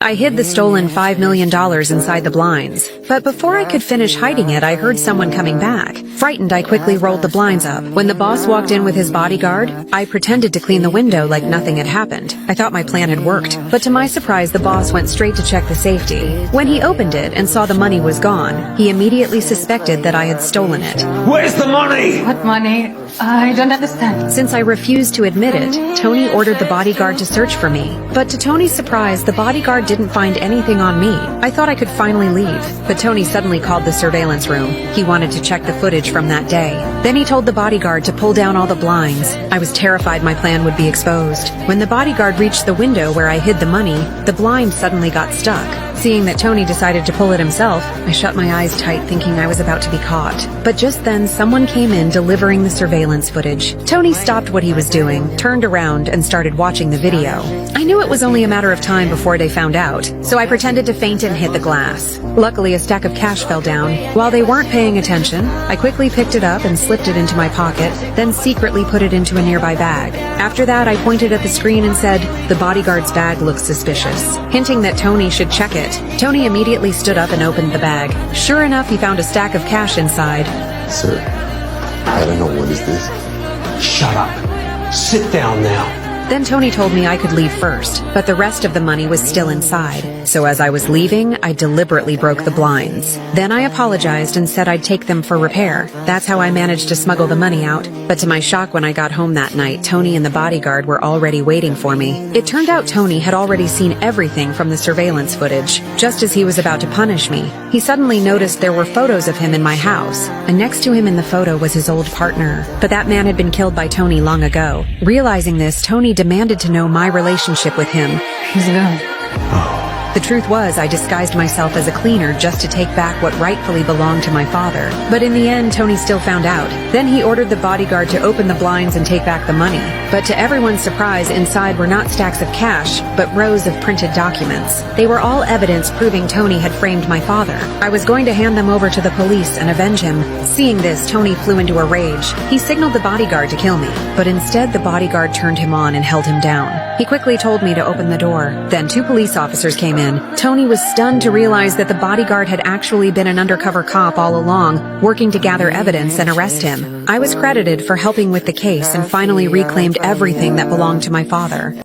I hid the stolen $5 million inside the blinds, but before I could finish hiding it, I heard someone coming back. Frightened, I quickly rolled the blinds up. When the boss walked in with his bodyguard, I pretended to clean the window like nothing had happened. I thought my plan had worked, but to my surprise, the boss went straight to check the safety. When he opened it and saw the money was gone, he immediately suspected that I had stolen it. Where's the money? What money? I don't understand. Since I refused to admit it, Tony ordered the bodyguard to search for me. But to Tony's surprise, the bodyguard didn't find anything on me. I thought I could finally leave, but Tony suddenly called the surveillance room. He wanted to check the footage from that day. Then he told the bodyguard to pull down all the blinds. I was terrified my plan would be exposed. When the bodyguard reached the window where I hid the money, the blind suddenly got stuck. Seeing that Tony decided to pull it himself, I shut my eyes tight thinking I was about to be caught. But just then, someone came in delivering the surveillance footage. Tony stopped what he was doing, turned around, and started watching the video. I knew it was only a matter of time before they found out, so I pretended to faint and hit the glass. Luckily, a stack of cash fell down. While they weren't paying attention, I quickly picked it up and slipped it into my pocket, then secretly put it into a nearby bag. After that, I pointed at the screen and said, "The bodyguard's bag looks suspicious," hinting that Tony should check it. Tony immediately stood up and opened the bag. Sure enough, he found a stack of cash inside. Sir, I don't know, what is this? Shut up. Sit down now. Then Tony told me I could leave first, but the rest of the money was still inside. So as I was leaving, I deliberately broke the blinds. Then I apologized and said I'd take them for repair. That's how I managed to smuggle the money out. But to my shock, when I got home that night, Tony and the bodyguard were already waiting for me. It turned out Tony had already seen everything from the surveillance footage. Just as he was about to punish me, he suddenly noticed there were photos of him in my house, and next to him in the photo was his old partner. But that man had been killed by Tony long ago. Realizing this, Tony demanded to know my relationship with him. He's gone. The truth was, I disguised myself as a cleaner just to take back what rightfully belonged to my father. But in the end, Tony still found out. Then he ordered the bodyguard to open the blinds and take back the money. But to everyone's surprise, inside were not stacks of cash, but rows of printed documents. They were all evidence proving Tony had framed my father. I was going to hand them over to the police and avenge him. Seeing this, Tony flew into a rage. He signaled the bodyguard to kill me, but instead the bodyguard turned him on and held him down. He quickly told me to open the door. Then 2 police officers came in. Tony was stunned to realize that the bodyguard had actually been an undercover cop all along, working to gather evidence and arrest him. I was credited for helping with the case and finally reclaimed everything that belonged to my father.